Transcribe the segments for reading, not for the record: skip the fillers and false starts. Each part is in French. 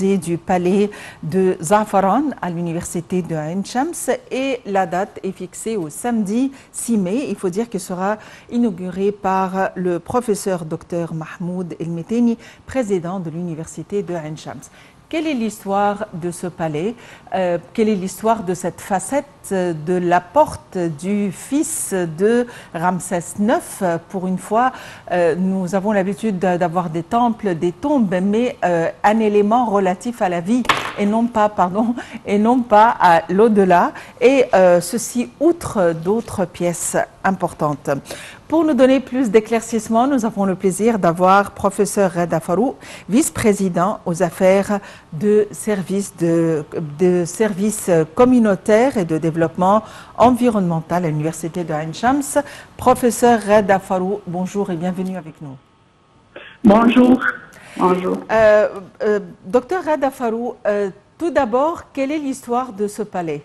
musée du palais de Za'afaran à l'université de Ain Shams et la date est fixée au samedi 6 mai. Il faut dire qu'il sera inauguré par le professeur Dr Mahmoud El Metteni, président de l'université de Ain Shams. Quelle est l'histoire de ce palais? Quelle est l'histoire de cette facette de la porte du fils de Ramsès IX? Pour une fois, nous avons l'habitude d'avoir des temples, des tombes, mais un élément relatif à la vie et non pas, à l'au-delà. Et ceci outre d'autres pièces importantes. Pour nous donner plus d'éclaircissements, nous avons le plaisir d'avoir professeur Reda Farou, vice-président aux affaires de services communautaires et de développement environnemental à l'université de Ain Shams. Professeur Reda Farou, bonjour et bienvenue avec nous. Bonjour. Bonjour. Docteur Reda Farou, tout d'abord, quelle est l'histoire de ce palais?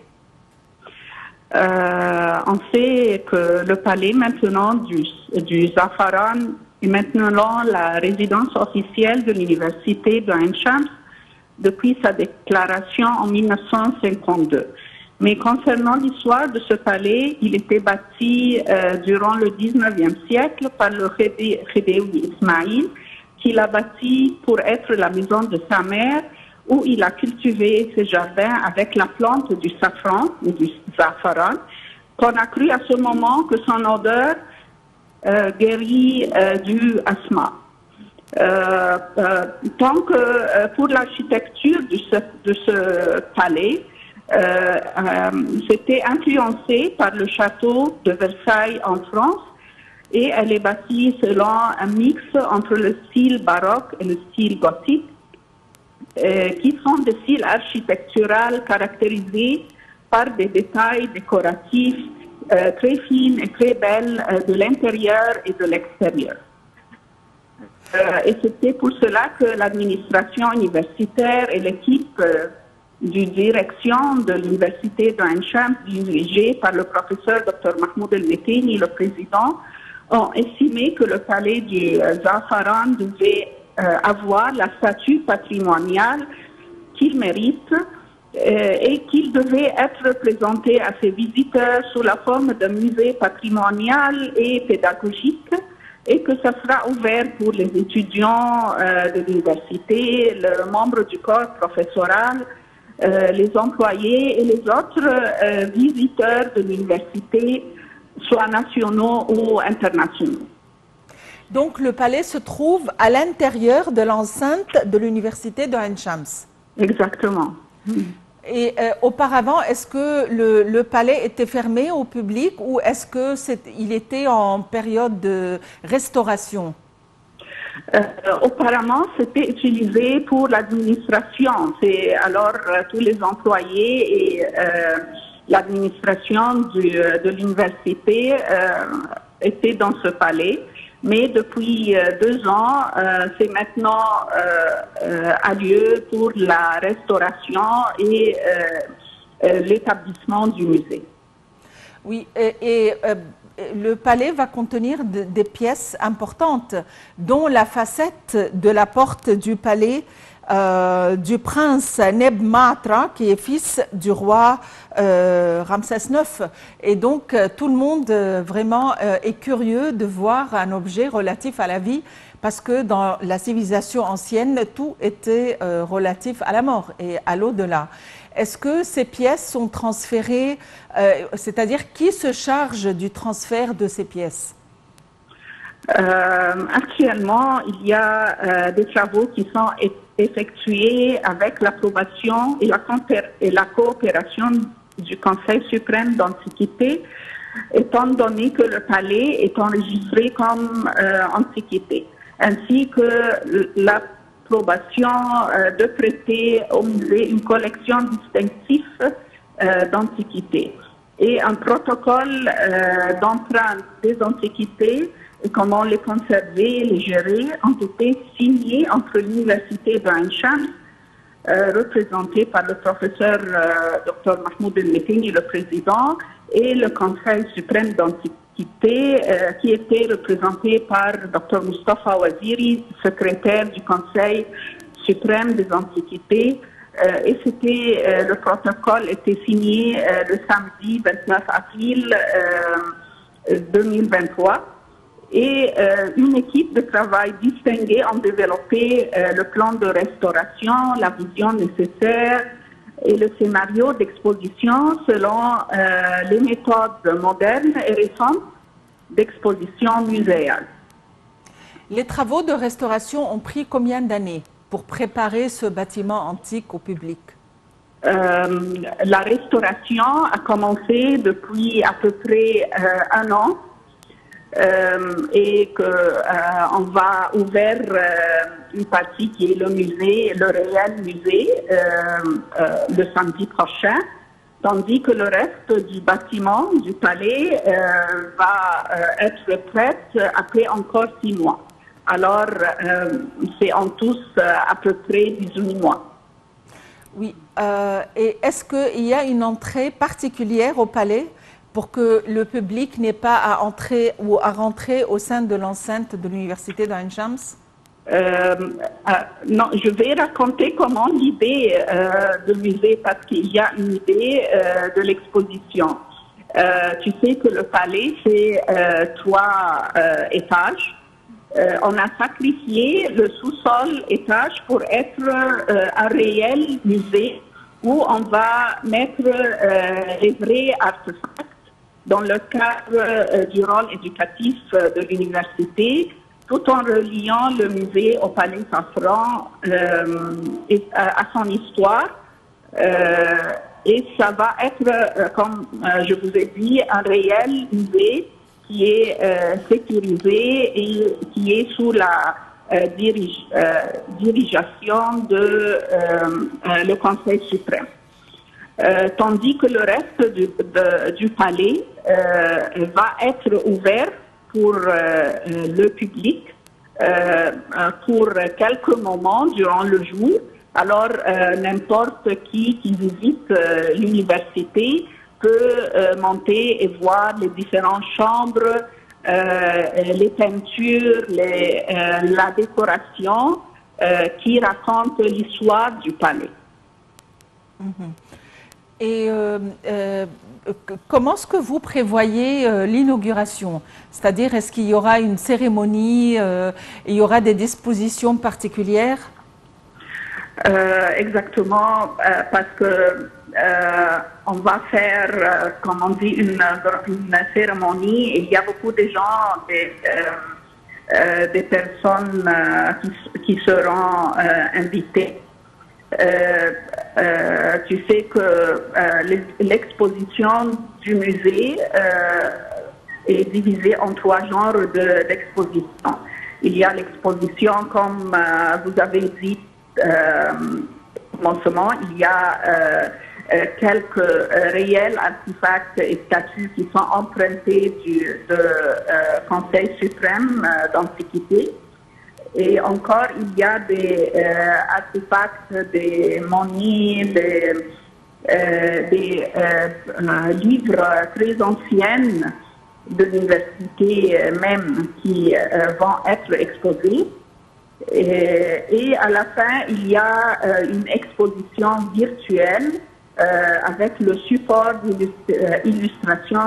On sait que le palais maintenant du Za'afaran est maintenant la résidence officielle de l'université de Ain Shams depuis sa déclaration en 1952. Mais concernant l'histoire de ce palais, il était bâti durant le 19e siècle par le Khedive Ismail, qui l'a bâti pour être la maison de sa mère, où il a cultivé ses jardins avec la plante du safran ou du za'afaran, qu'on a cru à ce moment que son odeur guérit du asthma. Tant que pour l'architecture de ce palais, c'était influencé par le château de Versailles en France, et elle est bâtie selon un mix entre le style baroque et le style gothique, qui sont des styles architecturaux caractérisés par des détails décoratifs très fins et très belles de l'intérieur et de l'extérieur. Et c'était pour cela que l'administration universitaire et l'équipe de direction de l'université de Ain Shams, dirigée par le professeur Dr Mahmoud El Metteni, le président, ont estimé que le palais du Za'afaran devait avoir la statue patrimoniale qu'il mérite et qu'il devait être présenté à ses visiteurs sous la forme d'un musée patrimonial et pédagogique, et que ça sera ouvert pour les étudiants de l'université, les membres du corps professoral, les employés et les autres visiteurs de l'université, soit nationaux ou internationaux. Donc le palais se trouve à l'intérieur de l'enceinte de l'université de Ain Shams. Exactement. Et auparavant, est-ce que le palais était fermé au public ou est-ce qu'il était en période de restauration? Auparavant, c'était utilisé pour l'administration. Alors tous les employés et l'administration de l'université étaient dans ce palais. Mais depuis 2 ans, c'est maintenant à lieu pour la restauration et l'établissement du musée. Oui, et le palais va contenir des pièces importantes, dont la facette de la porte du palais du prince Neb Matra, qui est fils du roi Ramsès IX. Et donc, tout le monde vraiment est curieux de voir un objet relatif à la vie, parce que dans la civilisation ancienne, tout était relatif à la mort et à l'au-delà. Est-ce que ces pièces sont transférées, c'est-à-dire qui se charge du transfert de ces pièces? Actuellement, il y a des travaux qui sont effectués avec l'approbation et la coopération du Conseil suprême d'Antiquité, étant donné que le palais est enregistré comme antiquité, ainsi que l'approbation de prêter au musée une collection distinctive d'antiquité et un protocole d'emprunt des antiquités et comment les conserver, les gérer, ont été signés entre l'université de Ain Shams, représentée par le professeur Dr Mahmoud El Metteni, le président, et le Conseil suprême d'Antiquité, qui était représenté par Dr Mustafa Waziri, secrétaire du Conseil suprême des Antiquités. Et le protocole était signé le samedi 29 avril 2023. Et une équipe de travail distinguée a développé le plan de restauration, la vision nécessaire et le scénario d'exposition selon les méthodes modernes et récentes d'exposition muséale. Les travaux de restauration ont pris combien d'années pour préparer ce bâtiment antique au public? La restauration a commencé depuis à peu près un an et qu'on va ouvrir une partie qui est le musée, le réel musée, le samedi prochain, tandis que le reste du bâtiment, du palais, va être prêt après encore 6 mois. Alors, c'est en tous à peu près 18 mois. Oui. Et est-ce qu'il y a une entrée particulière au palais pour que le public n'ait pas à entrer ou à rentrer au sein de l'enceinte de l'université d'Ain Shams? Non, je vais raconter comment l'idée de musée, parce qu'il y a une idée de l'exposition. Tu sais que le palais, c'est 3 étages. On a sacrifié le sous-sol étage pour être un réel musée où on va mettre les vrais artefacts dans le cadre du rôle éducatif de l'université, tout en reliant le musée au Palais Safran et à son histoire. Et ça va être, comme je vous ai dit, un réel musée qui est sécurisé et qui est sous la dirigeation de le Conseil suprême. Tandis que le reste du palais va être ouvert pour le public pour quelques moments durant le jour. Alors, n'importe qui visite l'université peut monter et voir les différentes chambres, les peintures, la décoration qui racontent l'histoire du palais. Et comment est-ce que vous prévoyez l'inauguration? C'est-à-dire, est-ce qu'il y aura une cérémonie, il y aura des dispositions particulières? Exactement, parce que on va faire, comme on dit, une cérémonie. Il y a beaucoup de gens, des personnes qui seront invitées. Tu sais que l'exposition du musée est divisée en 3 genres d'exposition. Il y a l'exposition, comme vous avez dit au commencement, il y a quelques réels artefacts et statues qui sont empruntés du Conseil suprême d'Antiquité. Et encore, il y a des artefacts, des momies, des livres très anciens de l'université même qui vont être exposés. Et à la fin, il y a une exposition virtuelle avec le support d'illustration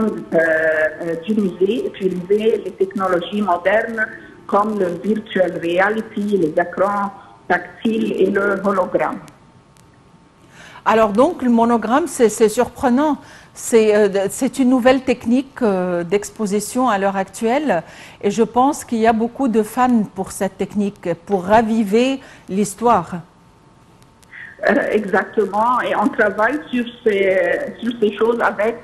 du musée, utiliser les technologies modernes comme le virtual reality, les écrans tactiles et le hologramme. Alors donc, le monogramme, c'est surprenant. C'est une nouvelle technique d'exposition à l'heure actuelle et je pense qu'il y a beaucoup de fans pour cette technique, pour raviver l'histoire. Exactement, et on travaille sur ces choses avec...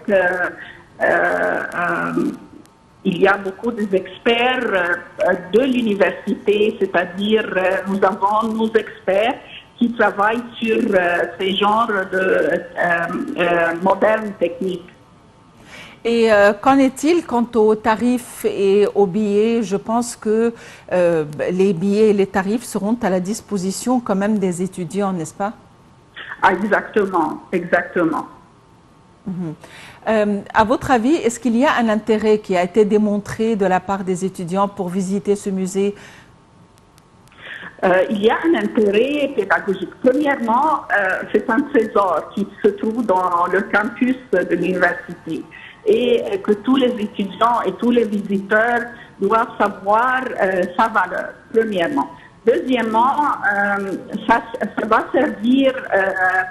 il y a beaucoup d'experts de l'université, c'est-à-dire nous avons nos experts qui travaillent sur ces genres de modernes techniques. Et qu'en est-il quant aux tarifs et aux billets? Je pense que les billets et les tarifs seront à la disposition quand même des étudiants, n'est-ce pas? Ah, exactement, exactement. À votre avis, est-ce qu'il y a un intérêt qui a été démontré de la part des étudiants pour visiter ce musée? Il y a un intérêt pédagogique. Premièrement, c'est un trésor qui se trouve dans le campus de l'université et que tous les étudiants et tous les visiteurs doivent savoir sa valeur, premièrement. Deuxièmement, ça va servir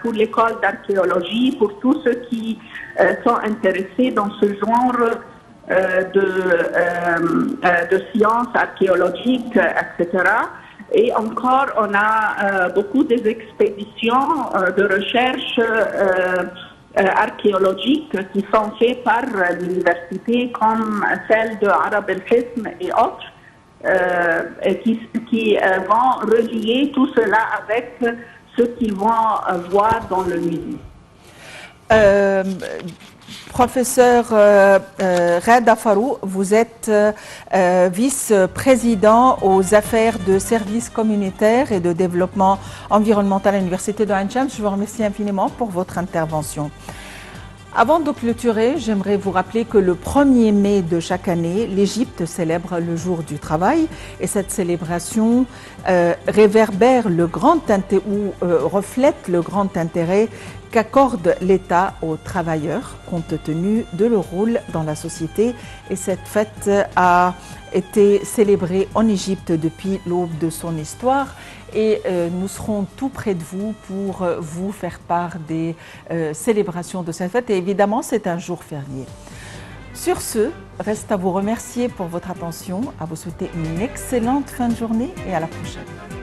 pour l'école d'archéologie, pour tous ceux qui sont intéressés dans ce genre de sciences archéologiques, etc. Et encore, on a beaucoup des expéditions de recherche archéologiques qui sont faites par l'université, comme celle de Arab el-Hism et autres, qui vont relier tout cela avec ce qu'ils vont voir dans le musée. Professeur Ghada Farou, vous êtes vice-président aux affaires de services communautaires et de développement environnemental à l'Université de Ain Shams. Je vous remercie infiniment pour votre intervention. Avant de clôturer, j'aimerais vous rappeler que le 1er mai de chaque année, l'Égypte célèbre le jour du travail et cette célébration réverbère le grand reflète le grand intérêt qu'accorde l'État aux travailleurs compte tenu de leur rôle dans la société. Et cette fête a été célébrée en Égypte depuis l'aube de son histoire. Et nous serons tout près de vous pour vous faire part des célébrations de cette fête. Et évidemment, c'est un jour férié. Sur ce, reste à vous remercier pour votre attention, à vous souhaiter une excellente fin de journée et à la prochaine.